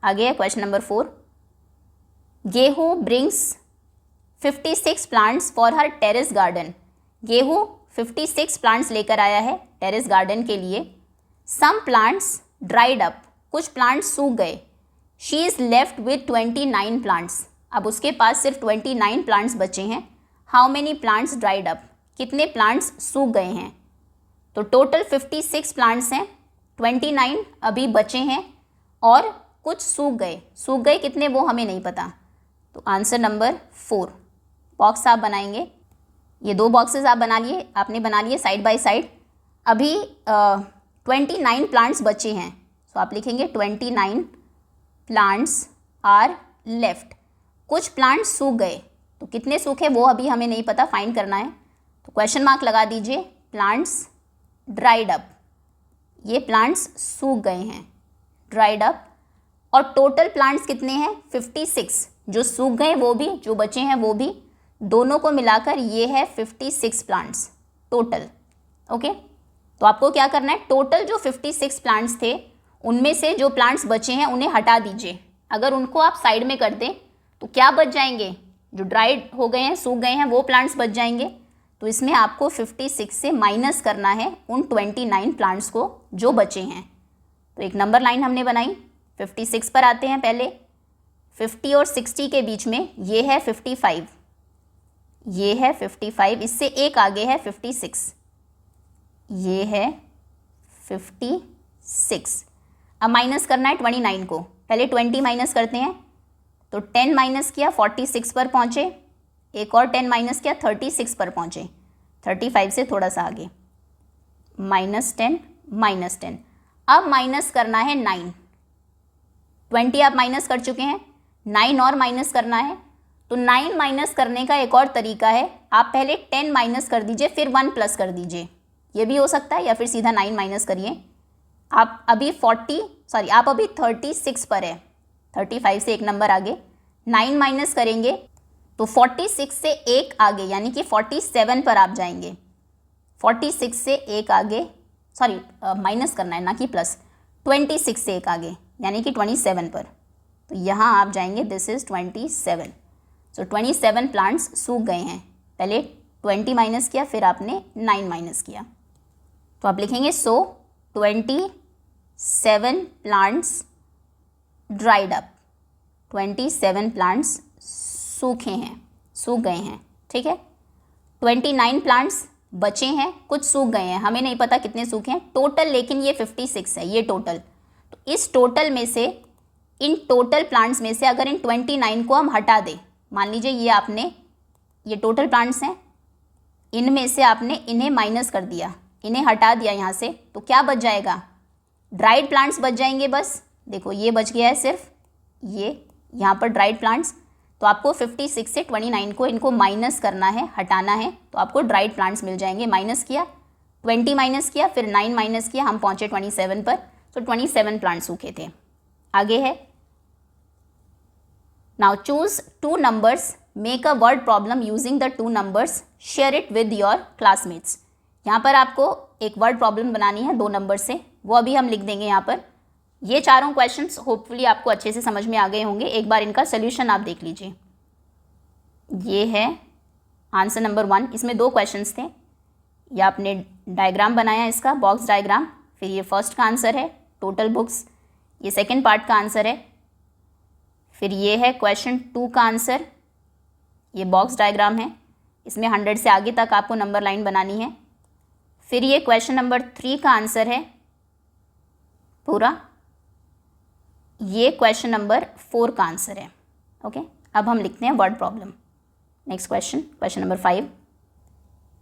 आगे है क्वेश्चन नंबर 4। गेहूँ brings 56 plants for her terrace garden. गेहूँ 56 प्लांट्स लेकर आया है टेरेस गार्डन के लिए। सम प्लांट्स ड्राइड अप, कुछ प्लांट्स सूख गए। She is left with 29 plants, अब उसके पास सिर्फ 29 प्लांट्स बचे हैं। How many plants dried up, कितने प्लांट्स सूख गए हैं? तो टोटल 56 प्लांट्स हैं, 29 अभी बचे हैं और कुछ सूख गए। सूख गए कितने वो हमें नहीं पता। तो आंसर नंबर 4। बॉक्स आप बनाएंगे, ये 2 बॉक्सेस आप बना लिए, आपने बना लिए साइड बाय साइड। अभी 29 प्लांट्स बचे हैं, सो आप लिखेंगे 29 प्लांट्स आर लेफ्ट। कुछ प्लांट्स सूख गए, तो कितने सूखे वो अभी हमें नहीं पता, फाइंड करना है। तो क्वेश्चन मार्क लगा दीजिए। प्लांट्स ड्राइड अप, ये प्लांट्स सूख गए हैं, ड्राइड अप। और टोटल प्लांट्स कितने हैं? 56, जो सूख गए वो भी, जो बचे हैं वो भी, दोनों को मिलाकर ये है 56 प्लांट्स टोटल। ओके, तो आपको क्या करना है, टोटल जो 56 प्लांट्स थे उनमें से जो प्लांट्स बचे हैं उन्हें हटा दीजिए। अगर उनको आप साइड में कर दें तो क्या बच जाएंगे? जो ड्राइड हो गए हैं, सूख गए हैं, वो प्लांट्स बच जाएंगे। तो इसमें आपको 56 से माइनस करना है उन 29 प्लांट्स को जो बचे हैं। तो एक नंबर लाइन हमने बनाई, 56 पर आते हैं पहले। 50 और 60 के बीच में ये है 55, ये है 55, इससे एक आगे है 56, ये है 56। अब माइनस करना है 29 को, पहले 20 माइनस करते हैं। तो 10 माइनस किया 46 पर पहुँचे, एक और 10 माइनस किया 36 पर पहुँचे, 35 से थोड़ा सा आगे, -10 -10। अब माइनस करना है 9। 20 आप माइनस कर चुके हैं, 9 और माइनस करना है। तो 9 माइनस करने का एक और तरीका है, आप पहले 10 माइनस कर दीजिए फिर 1 प्लस कर दीजिए, ये भी हो सकता है, या फिर सीधा 9 माइनस करिए। आप अभी 36 पर है, 35 से एक नंबर आगे। 9 माइनस करेंगे तो 46 से एक आगे, यानी कि 47 पर आप जाएंगे। 46 से एक आगे, माइनस करना है ना कि प्लस, 26 से एक आगे यानी कि 27 पर। तो यहाँ आप जाएंगे, दिस इज़ 27। सो 27 प्लांट्स सूख गए हैं। पहले 20 माइनस किया, फिर आपने 9 माइनस किया, तो आप लिखेंगे सो 27 प्लांट्स ड्राइड अप। 27 प्लांट्स सूखे हैं, सूख गए हैं, ठीक है। 29 प्लांट्स बचे हैं, कुछ सूख गए हैं, हमें नहीं पता कितने सूखे हैं टोटल, लेकिन ये 56 है ये टोटल। तो इस टोटल में से, इन टोटल प्लांट्स में से अगर इन 29 को हम हटा दें, मान लीजिए ये आपने, ये टोटल प्लांट्स हैं, इनमें से आपने इन्हें माइनस कर दिया, इन्हें हटा दिया यहाँ से, तो क्या बच जाएगा? ड्राइड प्लांट्स बच जाएंगे बस। देखो ये बच गया है सिर्फ ये यहाँ पर ड्राइड प्लांट्स। तो आपको 56 से 29 को इनको माइनस करना है, हटाना है, तो आपको ड्राइड प्लांट्स मिल जाएंगे। माइनस किया, 20 माइनस किया, फिर 9 माइनस किया, हम पहुँचे 27 पर। तो 27 प्लांट्स सूखे थे। आगे है, now choose 2 numbers, make a word problem using the 2 numbers, share it with your classmates. यहाँ पर आपको एक वर्ड प्रॉब्लम बनानी है 2 नंबर से, वो अभी हम लिख देंगे यहाँ पर। ये चारों क्वेश्चंस होपफुली आपको अच्छे से समझ में आ गए होंगे। एक बार इनका सोल्यूशन आप देख लीजिए। ये है आंसर नंबर 1, इसमें 2 क्वेश्चंस थे। ये आपने डायग्राम बनाया इसका, बॉक्स डायग्राम, फिर ये फर्स्ट का आंसर है टोटल बुक्स, ये सेकेंड पार्ट का आंसर है, फिर ये है क्वेश्चन 2 का आंसर, ये बॉक्स डायग्राम है, इसमें 100 से आगे तक आपको नंबर लाइन बनानी है। फिर ये क्वेश्चन नंबर 3 का आंसर है पूरा, ये क्वेश्चन नंबर 4 का आंसर है। ओके, अब हम लिखते हैं word problem. Next question, question number 5।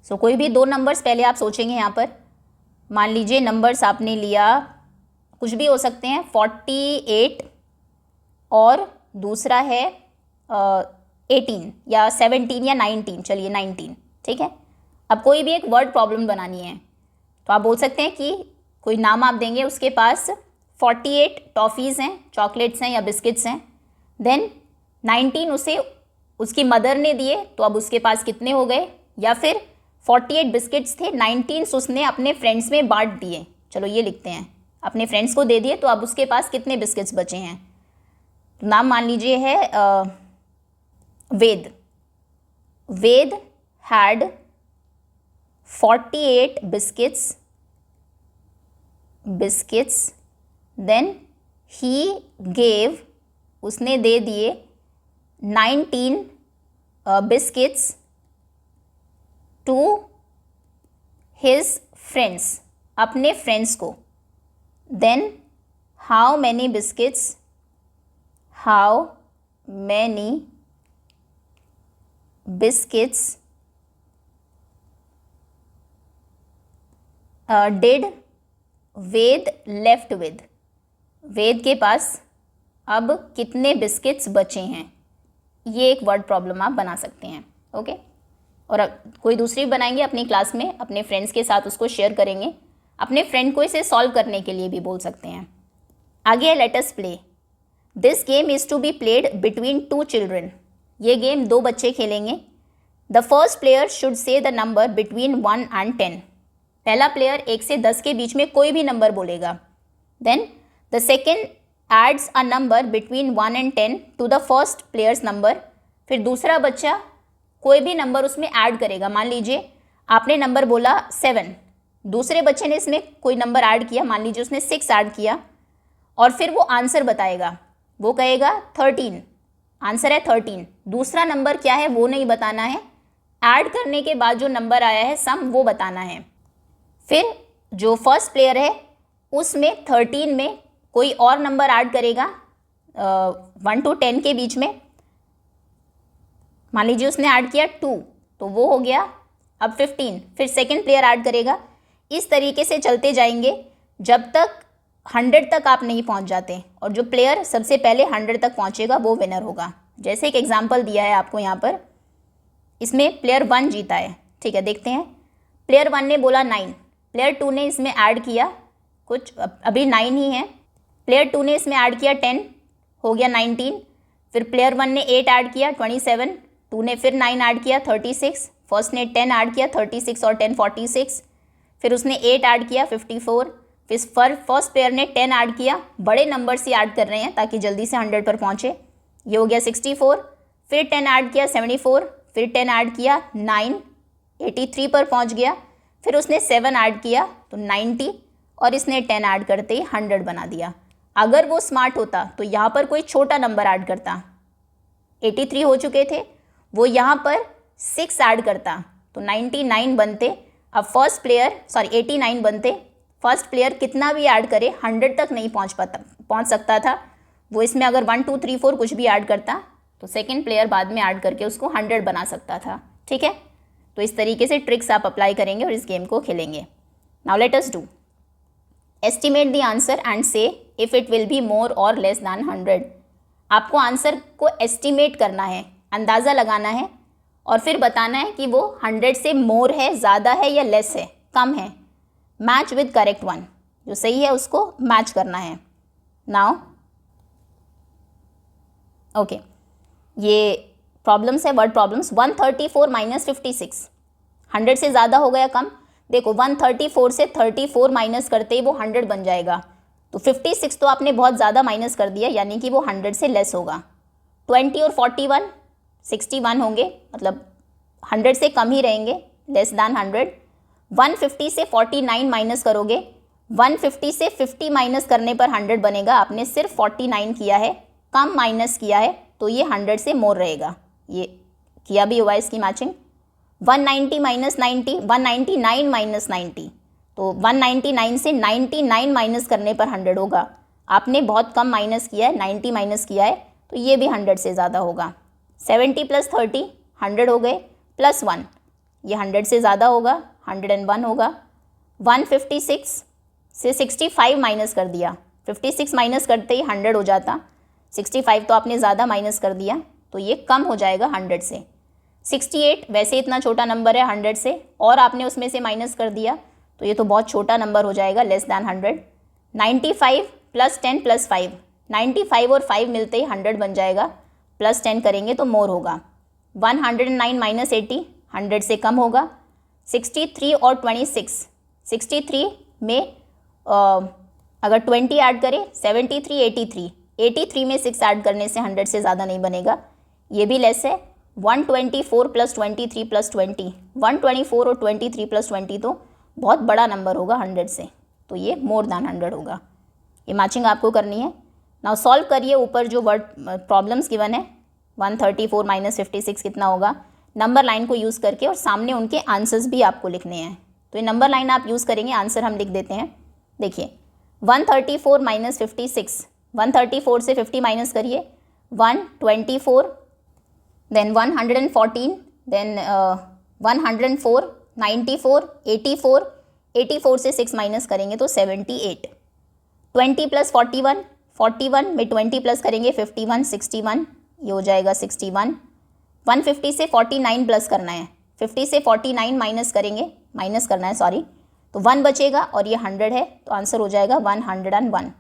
सो कोई भी 2 नंबर्स पहले आप सोचेंगे यहाँ पर। मान लीजिए नंबर्स आपने लिया, कुछ भी हो सकते हैं, 48 और दूसरा है 18 या 17 या 19, चलिए 19, ठीक है। अब कोई भी एक वर्ड प्रॉब्लम बनानी है, तो आप बोल सकते हैं कि कोई नाम आप देंगे, उसके पास 48 टॉफ़ीज़ हैं, चॉकलेट्स हैं या बिस्किट्स हैं, देन 19 उसे उसकी मदर ने दिए, तो अब उसके पास कितने हो गए? या फिर 48 बिस्किट्स थे, 19 उसने अपने फ्रेंड्स में बांट दिए, चलो ये लिखते हैं, अपने फ्रेंड्स को दे दिए, तो अब उसके पास कितने बिस्किट्स बचे हैं? तो नाम मान लीजिए है Ved. Ved had 48 biscuits, then he gave, उसने दे दिए 19 बिस्किट्स टू हिज फ्रेंड्स, अपने फ्रेंड्स को। Then how many biscuits did Ved left with, Ved के पास अब कितने बिस्किट्स बचे हैं? ये एक वर्ड प्रॉब्लम आप बना सकते हैं। ओके, और अब कोई दूसरी भी बनाएंगे अपनी क्लास में, अपने फ्रेंड्स के साथ उसको शेयर करेंगे, अपने फ्रेंड को इसे सॉल्व करने के लिए भी बोल सकते हैं। आगे है let us play. This game is to be played between 2 children. ये गेम 2 बच्चे खेलेंगे। The first player should say the number between 1 and 10। पहला प्लेयर 1 से 10 के बीच में कोई भी नंबर बोलेगा। Then the second adds a number between 1 and 10 to the first player's number. फिर दूसरा बच्चा कोई भी नंबर उसमें ऐड करेगा। मान लीजिए आपने नंबर बोला 7, दूसरे बच्चे ने इसमें कोई नंबर ऐड किया, मान लीजिए उसने 6 ऐड किया, और फिर वो आंसर बताएगा, वो कहेगा 13, आंसर है 13। दूसरा नंबर क्या है वो नहीं बताना है, ऐड करने के बाद जो नंबर आया है सम, वो बताना है। फिर जो फर्स्ट प्लेयर है उसमें 13 में कोई और नंबर ऐड करेगा 1 to 10 के बीच में। मान लीजिए उसने ऐड किया 2, तो वो हो गया अब 15। फिर सेकंड प्लेयर ऐड करेगा। इस तरीके से चलते जाएंगे जब तक 100 तक आप नहीं पहुंच जाते, और जो प्लेयर सबसे पहले 100 तक पहुंचेगा वो विनर होगा। जैसे एक एग्जांपल दिया है आपको यहाँ पर, इसमें प्लेयर 1 जीता है, ठीक है, देखते हैं। प्लेयर 1 ने बोला 9, प्लेयर 2 ने इसमें ऐड किया कुछ, अभी 9 ही है, प्लेयर 2 ने इसमें ऐड किया 10, हो गया 19। फिर प्लेयर 1 ने 8 ऐड किया 27, 2 ने फिर 9 ऐड किया 36, फर्स्ट ने 10 ऐड किया 36 और 10 46, फिर उसने 8 ऐड किया 54, फिर फर्स्ट प्लेयर ने 10 ऐड किया, बड़े नंबर से ऐड कर रहे हैं ताकि जल्दी से 100 पर पहुँचे, ये हो गया 64। फिर 10 ऐड किया 74, फिर 10 ऐड किया 9, 83 पर पहुंच गया। फिर उसने 7 ऐड किया तो 90, और इसने 10 ऐड करते ही 100 बना दिया। अगर वो स्मार्ट होता तो यहाँ पर कोई छोटा नंबर ऐड करता, 83 हो चुके थे, वो यहाँ पर 6 ऐड करता तो 99 बनते। अब फर्स्ट प्लेयर 89 बनते। फर्स्ट प्लेयर कितना भी ऐड करे 100 तक नहीं पहुँच सकता था। वो इसमें अगर 1 2 3 4 कुछ भी ऐड करता तो सेकेंड प्लेयर बाद में ऐड करके उसको 100 बना सकता था। ठीक है, तो इस तरीके से ट्रिक्स आप अप्लाई करेंगे और इस गेम को खेलेंगे। Now let us do estimate the answer and say if it will be more और लेस दैन 100। आपको आंसर को एस्टिमेट करना है, अंदाज़ा लगाना है, और फिर बताना है कि वो 100 से मोर है, ज़्यादा है या लेस है, कम है। मैच विद करेक्ट वन, जो सही है उसको मैच करना है। नाउ ओके, ये प्रॉब्लम्स है, वर्ड प्रॉब्लम्स। 134 माइनस 56, 100 से ज़्यादा हो गया कम। देखो 134 से 34 माइनस करते ही वो 100 बन जाएगा, तो 56 तो आपने बहुत ज़्यादा माइनस कर दिया, यानी कि वो 100 से लेस होगा। 20 और 41 61 होंगे, मतलब 100 से कम ही रहेंगे, लेस दैन 100। 150 से 49 माइनस करोगे, 150 से 50 माइनस करने पर 100 बनेगा। आपने सिर्फ 49 किया है, कम माइनस किया है, तो ये 100 से मोर रहेगा। ये किया भी हुआ इसकी मैचिंग। 190 माइनस 90, 199 माइनस 90, तो 199 से 99 माइनस करने पर 100 होगा। आपने बहुत कम माइनस किया है, 90 माइनस किया है, तो ये भी 100 से ज़्यादा होगा। 70 प्लस 30 100 हो गए, प्लस 1 ये 100 से ज़्यादा होगा, 101 होगा। 156 से 65 माइनस कर दिया, 56 माइनस करते ही 100 हो जाता, 65 तो आपने ज़्यादा माइनस कर दिया, तो ये कम हो जाएगा 100 से। 68 वैसे इतना छोटा नंबर है 100 से, और आपने उसमें से माइनस कर दिया, तो ये तो बहुत छोटा नंबर हो जाएगा, लेस दैन 100। 95 प्लस 10 प्लस 5, 95 और 5 मिलते ही 100 बन जाएगा, प्लस 10 करेंगे तो मोर होगा। 109 माइनस 80, 100 से कम होगा। 63 और 26, 63 में अगर 20 ऐड करें 73, 83, 83 में 6 ऐड करने से 100 से ज़्यादा नहीं बनेगा, ये भी लेस है। 124 प्लस 23 प्लस 20, 124 और 23 प्लस 20 तो बहुत बड़ा नंबर होगा 100 से, तो ये मोर दैन 100 होगा। ये मैचिंग आपको करनी है। नाउ सॉल्व करिए ऊपर जो वर्ड प्रॉब्लम्स गिवन है। 134 माइनस 56 कितना होगा, नंबर लाइन को यूज़ करके, और सामने उनके आंसर्स भी आपको लिखने हैं। तो ये नंबर लाइन आप यूज़ करेंगे, आंसर हम लिख देते हैं। देखिए 134 माइनस 56, 134 से 50 माइनस करिए, 124, देन 114, देन 104, 94, 84, 84 से 6 माइनस करेंगे तो 78। 20 प्लस 41, 41 में 20 प्लस करेंगे 51, 61, ये हो जाएगा 61। 150 से 49 प्लस करना है, 50 से 49 माइनस करेंगे, माइनस करना है सॉरी, तो 1 बचेगा, और ये 100 है, तो आंसर हो जाएगा 101।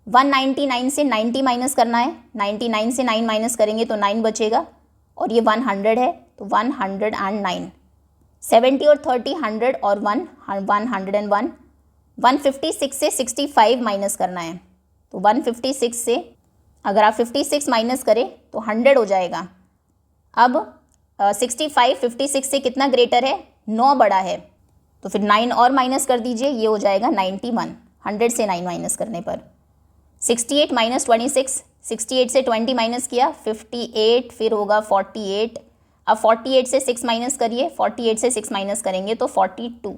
199 से 90 माइनस करना है, 99 से 9 माइनस करेंगे तो 9 बचेगा, और ये 100 है, तो 109। 70 और 30 100 और 1 101। 156 से 65 माइनस करना है, तो 156 से अगर आप 56 माइनस करें तो 100 हो जाएगा। अब 65 56 से कितना ग्रेटर है, 9 बड़ा है, तो फिर 9 और माइनस कर दीजिए, ये हो जाएगा 91, 100 से 9 माइनस करने पर। 68 माइनस 26, 68 से 20 माइनस किया 58, फिर होगा 48। अब 48 से 6 माइनस करिए, 48 से 6 माइनस करेंगे तो 42।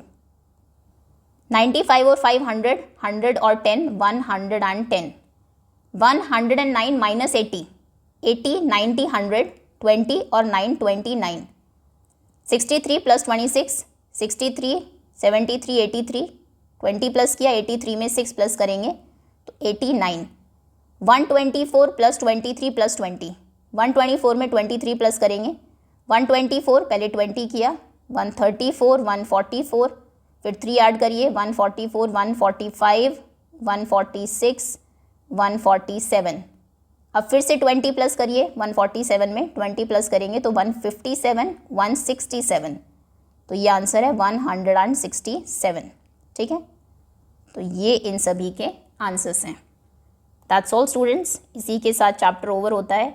95 और 5 100, 100 और 10 110। 109 माइनस 80, 80, 90, 100, 20 और 9 29। 63 प्लस 26, 63, 73, 83, 20 प्लस किया, 83 में 6 प्लस करेंगे तो 89। 124 प्लस 23 प्लस 20, 124 में 23 प्लस करेंगे, 124 पहले 20 किया, 134, 144, फिर 3 ऐड करिए, 144, 145, 146, 147। अब फिर से 20 प्लस करिए, 147 में 20 प्लस करेंगे तो 157, 167, तो ये आंसर है 167। ठीक है, तो ये इन सभी के आंसर्स हैं। दैट्स ऑल स्टूडेंट्स, इसी के साथ चैप्टर ओवर होता है।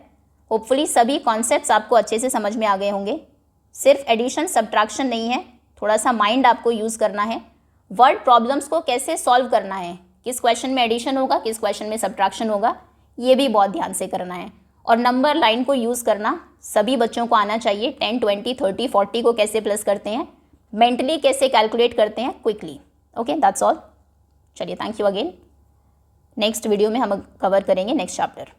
होपफुली सभी कॉन्सेप्ट्स आपको अच्छे से समझ में आ गए होंगे। सिर्फ एडिशन सब्ट्रैक्शन नहीं है, थोड़ा सा माइंड आपको यूज़ करना है। वर्ड प्रॉब्लम्स को कैसे सॉल्व करना है, किस क्वेश्चन में एडिशन होगा, किस क्वेश्चन में सब्ट्रैक्शन होगा, ये भी बहुत ध्यान से करना है। और नंबर लाइन को यूज़ करना सभी बच्चों को आना चाहिए। 10, 20, 30, 40 को कैसे प्लस करते हैं, मेंटली कैसे कैलकुलेट करते हैं क्विकली। Okay, that's all. चलिए, thank you again. Next video में हम कवर करेंगे नेक्स्ट चैप्टर।